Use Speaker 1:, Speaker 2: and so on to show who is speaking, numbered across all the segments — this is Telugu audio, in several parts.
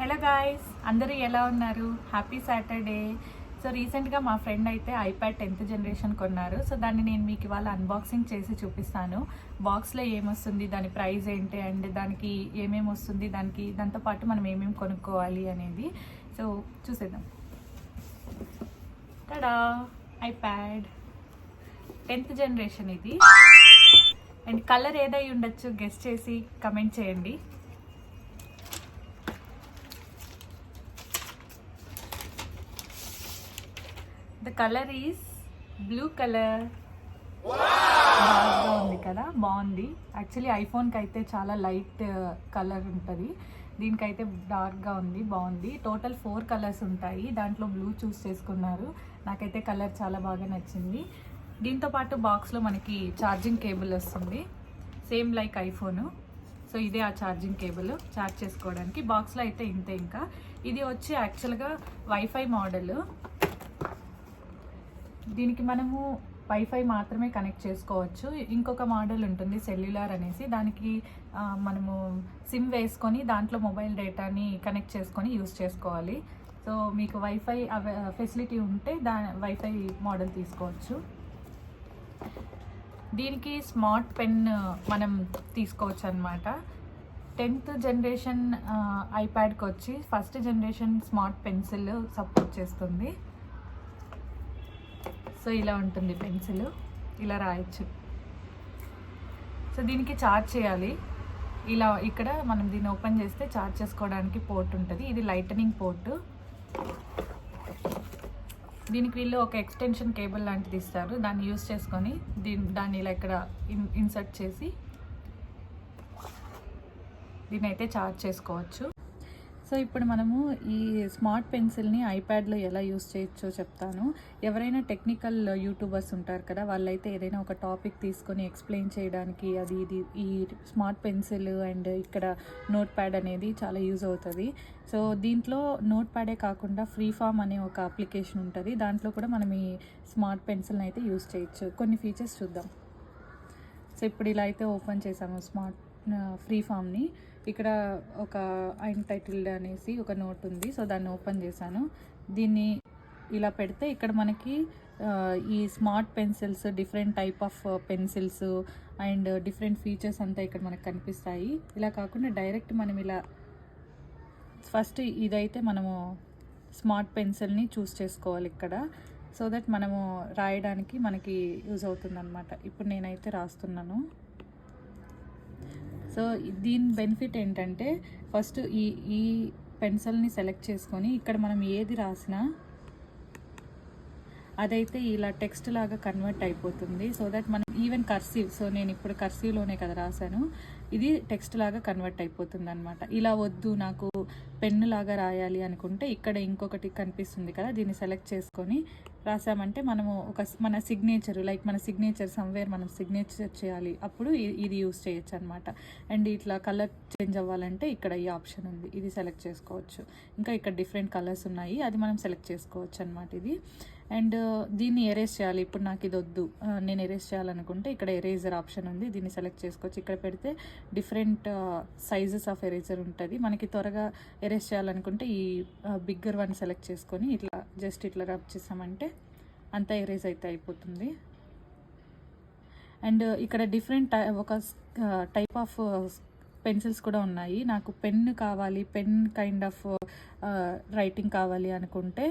Speaker 1: హలో గాయ్స్, అందరూ ఎలా ఉన్నారు? Happy Saturday. సో రీసెంట్గా మా ఫ్రెండ్ అయితే ఐప్యాడ్ 10th జనరేషన్ కొన్నారు. సో దాన్ని నేను మీకు ఇవాళ అన్బాక్సింగ్ చేసి చూపిస్తాను. బాక్స్లో ఏమొస్తుంది, దాని ప్రైస్ ఏంటి, అండ్ దానికి ఏమేమి వస్తుంది, దాంతోపాటు మనం ఏమేమి కొనుక్కోవాలి అనేది. సో చూసేద్దాం. టడా, ఐప్యాడ్ 10th జనరేషన్ ఇది. అండ్ కలర్ ఏదై ఉండొచ్చు గెస్ చేసి కమెంట్ చేయండి. The colour is blue colour. డార్క్గా ఉంది కదా, బాగుంది. యాక్చువల్లీ ఐఫోన్కి అయితే చాలా లైట్ కలర్ ఉంటుంది, దీనికైతే డార్క్గా ఉంది, బాగుంది. టోటల్ 4 కలర్స్ ఉంటాయి, దాంట్లో బ్లూ చూస్ చేసుకున్నారు. నాకైతే కలర్ చాలా బాగా నచ్చింది. దీంతోపాటు బాక్స్లో మనకి ఛార్జింగ్ కేబుల్ వస్తుంది, సేమ్ లైక్ ఐఫోను. సో ఇదే ఆ ఛార్జింగ్ కేబుల్, ఛార్జ్ చేసుకోవడానికి. బాక్స్లో అయితే ఇంతే. ఇంకా ఇది వచ్చి యాక్చువల్గా వైఫై మోడల్. దీనికి మనము వైఫై మాత్రమే కనెక్ట్ చేసుకోవచ్చు. ఇంకొక మోడల్ ఉంటుంది సెల్యులార్ అనేసి, దానికి మనము సిమ్ వేసుకొని దాంట్లో మొబైల్ డేటాని కనెక్ట్ చేసుకొని యూస్ చేసుకోవాలి. సో మీకు వైఫై ఫెసిలిటీ ఉంటే వైఫై మోడల్ తీసుకోవచ్చు. దీనికి స్మార్ట్ పెన్ మనం తీసుకోవచ్చు అనమాట. 10th జనరేషన్ ఐప్యాడ్కి వచ్చి first generation smart pencil support చేస్తుంది. సో ఇలా ఉంటుంది పెన్సిల్, ఇలా రాయొచ్చు. సో దీనికి ఛార్జ్ చేయాలి. ఇలా ఇక్కడ మనం దీన్ని ఓపెన్ చేస్తే ఛార్జ్ చేసుకోవడానికి పోర్ట్ ఉంటుంది. ఇది లైటనింగ్ పోర్టు. దీనికి వీళ్ళు ఒక ఎక్స్టెన్షన్ కేబుల్ లాంటిది ఇస్తారు, దాన్ని యూస్ చేసుకొని దాన్ని ఇలా ఇక్కడ ఇన్సర్ట్ చేసి దీన్ని అయితే ఛార్జ్ చేసుకోవచ్చు. సో ఇప్పుడు మనము ఈ స్మార్ట్ పెన్సిల్ని ఐప్యాడ్లో ఎలా యూస్ చేయొచ్చో చెప్తాను. ఎవరైనా టెక్నికల్ యూట్యూబర్స్ ఉంటారు కదా, వాళ్ళైతే ఏదైనా ఒక టాపిక్ తీసుకొని ఎక్స్ప్లెయిన్ చేయడానికి ఇది ఈ స్మార్ట్ పెన్సిల్ అండ్ ఇక్కడ నోట్ ప్యాడ్ అనేది చాలా యూజ్ అవుతుంది. సో దీంట్లో నోట్ ప్యాడే కాకుండా ఫ్రీ ఫామ్ అనే ఒక అప్లికేషన్ ఉంటుంది, దాంట్లో కూడా మనం ఈ స్మార్ట్ పెన్సిల్ని అయితే యూస్ చేయొచ్చు. కొన్ని ఫీచర్స్ చూద్దాం. సో ఇప్పుడు ఇలా అయితే ఓపెన్ చేసాము స్మార్ట్ ఫ్రీ ఫామ్ని. ఇక్కడ ఒక అన్టైటిల్డ్ అనేసి ఒక నోట్ ఉంది, సో దాన్ని ఓపెన్ చేశాను. దీన్ని ఇలా పెడితే ఇక్కడ మనకి ఈ smart pencils, different type of pencils and different features అంతా ఇక్కడ మనకు కనిపిస్తాయి. ఇలా కాకుండా డైరెక్ట్ మనం ఇలా ఫస్ట్ ఇదైతే మనము స్మార్ట్ పెన్సిల్ని చూస్ చేసుకోవాలి ఇక్కడ, సో దట్ మనము రాయడానికి మనకి యూజ్ అవుతుంది అనమాట. ఇప్పుడు నేనైతే రాస్తున్నాను. సో దీని బెనిఫిట్ ఏంటంటే ఫస్ట్ ఈ పెన్సిల్ని సెలెక్ట్ చేసుకొని ఇక్కడ మనం ఏది రాసినా అదైతే ఇలా టెక్స్ట్ లాగా కన్వర్ట్ అయిపోతుంది. సో దట్ మనం ఈవెన్ కర్సివ్, సో నేను ఇప్పుడు కర్సివ్లోనే కదా రాశాను, ఇది టెక్స్ట్ లాగా కన్వర్ట్ అయిపోతుంది అనమాట. ఇలా వద్దు, నాకు పెన్ను లాగా రాయాలి అనుకుంటే ఇక్కడ ఇంకొకటి కనిపిస్తుంది కదా, దీన్ని సెలెక్ట్ చేసుకొని రాసామంటే మనము మన సిగ్నేచర్, లైక్ మన సిగ్నేచర్ సమ్వేర్ మనం సిగ్నేచర్ చేయాలి, అప్పుడు ఇది యూస్ చేయొచ్చు అనమాట. అండ్ ఇట్లా కలర్ చేంజ్ అవ్వాలంటే ఇక్కడ ఈ ఆప్షన్ ఉంది, ఇది సెలెక్ట్ చేసుకోవచ్చు. ఇంకా ఇక్కడ డిఫరెంట్ కలర్స్ ఉన్నాయి, అది మనం సెలెక్ట్ చేసుకోవచ్చు అనమాట ఇది. అండ్ దీన్ని ఎరేజ్ చేయాలి, ఇప్పుడు నాకు ఇది వద్దు, నేను ఎరేజ్ చేయాలనుకుంటే ఇక్కడ ఎరేజర్ ఆప్షన్ ఉంది, దీన్ని సెలెక్ట్ చేసుకోవచ్చు. ఇక్కడ పెడితే డిఫరెంట్ సైజెస్ ఆఫ్ ఎరేజర్ ఉంటుంది. మనకి త్వరగా ఎరేజ్ చేయాలనుకుంటే ఈ బిగ్గర్ వన్ సెలెక్ట్ చేసుకొని ఇట్లా జస్ట్ ఇట్లా రబ్ చేసామంటే అంతా ఎరేజ్ అయితే అయిపోతుంది. అండ్ ఇక్కడ డిఫరెంట్ ఒక టైప్ ఆఫ్ పెన్సిల్స్ కూడా ఉన్నాయి. నాకు పెన్ కావాలి, పెన్ కైండ్ ఆఫ్ రైటింగ్ కావాలి అనుకుంటే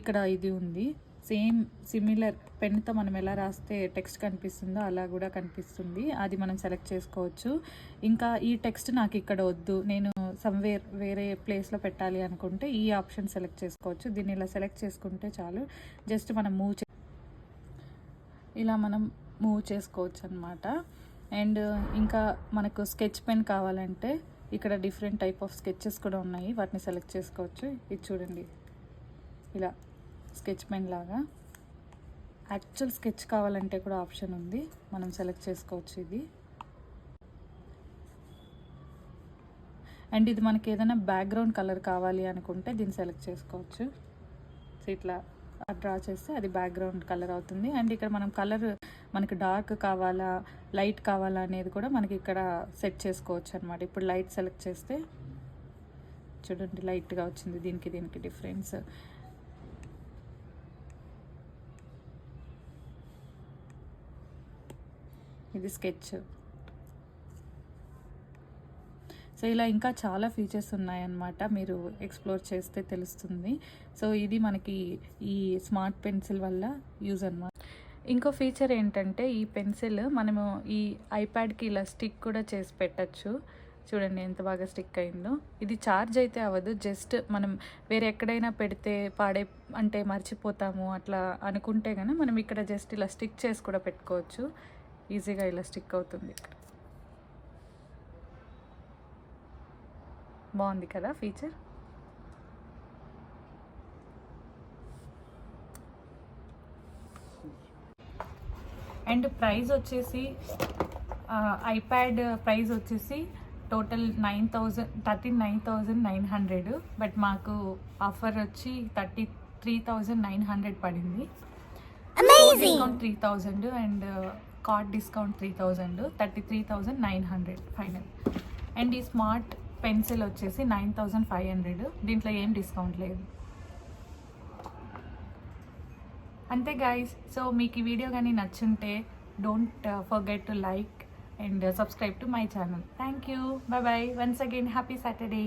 Speaker 1: ఇక్కడ ఇది ఉంది. సేమ్ సిమిలర్ పెన్తో మనం ఎలా రాస్తే టెక్స్ట్ కనిపిస్తుందో అలా కూడా కనిపిస్తుంది, అది మనం సెలెక్ట్ చేసుకోవచ్చు. ఇంకా ఈ టెక్స్ట్ నాకు ఇక్కడ వద్దు, నేను సమ్వేర్ వేరే ప్లేస్లో పెట్టాలి అనుకుంటే ఈ ఆప్షన్ సెలెక్ట్ చేసుకోవచ్చు. దీన్ని ఇలా సెలెక్ట్ చేసుకుంటే చాలు, జస్ట్ మనం ఇలా మనం మూవ్ చేసుకోవచ్చు అనమాట. అండ్ ఇంకా మనకు స్కెచ్ పెన్ కావాలంటే ఇక్కడ డిఫరెంట్ టైప్ ఆఫ్ స్కెచెస్ కూడా ఉన్నాయి, వాటిని సెలెక్ట్ చేసుకోవచ్చు. ఇది చూడండి, ఇలా స్కెచ్ పెన్ లాగా. యాక్చువల్ స్కెచ్ కావాలంటే కూడా ఆప్షన్ ఉంది, మనం సెలెక్ట్ చేసుకోవచ్చు ఇది. అండ్ ఇది మనకి ఏదైనా బ్యాక్గ్రౌండ్ కలర్ కావాలి అనుకుంటే దీన్ని సెలెక్ట్ చేసుకోవచ్చు. సో ఇట్లా డ్రా చేస్తే అది బ్యాక్గ్రౌండ్ కలర్ అవుతుంది. అండ్ ఇక్కడ మనం కలర్ మనకి డార్క్ కావాలా, లైట్ కావాలా అనేది కూడా మనకి ఇక్కడ సెట్ చేసుకోవచ్చు అనమాట. ఇప్పుడు లైట్ సెలెక్ట్ చేస్తే చూడండి లైట్గా వచ్చింది దీనికి డిఫరెన్స్. ఇది స్కెచ్. సో ఇలా ఇంకా చాలా ఫీచర్స్ ఉన్నాయన్నమాట, మీరు ఎక్స్ప్లోర్ చేస్తే తెలుస్తుంది. సో ఇది మనకి ఈ స్మార్ట్ పెన్సిల్ వల్ల యూజ్ అన్నమాట. ఇంకో ఫీచర్ ఏంటంటే ఈ పెన్సిల్ మనము ఈ ఐప్యాడ్కి ఇలా స్టిక్ కూడా చేసి పెట్టచ్చు. చూడండి ఎంత బాగా స్టిక్ అయిందో. ఇది ఛార్జ్ అయితే అవ్వదు, జస్ట్ మనం వేరే ఎక్కడైనా పెడితే అంటే మర్చిపోతాము అట్లా అనుకుంటే కనుక మనం ఇక్కడ జస్ట్ ఇలా స్టిక్ చేసి కూడా పెట్టుకోవచ్చు. ఈజీగా ఇలా స్టిక్ అవుతుంది ఇక్కడ. బాగుంది కదా ఫీచర్. అండ్ ప్రైస్ వచ్చేసి ఐప్యాడ్ ప్రైస్ వచ్చేసి టోటల్ 39,900, బట్ మాకు ఆఫర్ వచ్చి 33,900 పడింది. Discount 3,000 and card discount 3,000, 33,900 final. And ఈ స్మార్ట్ పెన్సిల్ వచ్చేసి 9,500, దీంట్లో ఏం డిస్కౌంట్ లేదు. అంతే గైస్. సో మీకు ఈ వీడియో కానీ నచ్చుంటే don't forget to like and subscribe to my channel. Thank you. Bye bye. Once again, happy Saturday.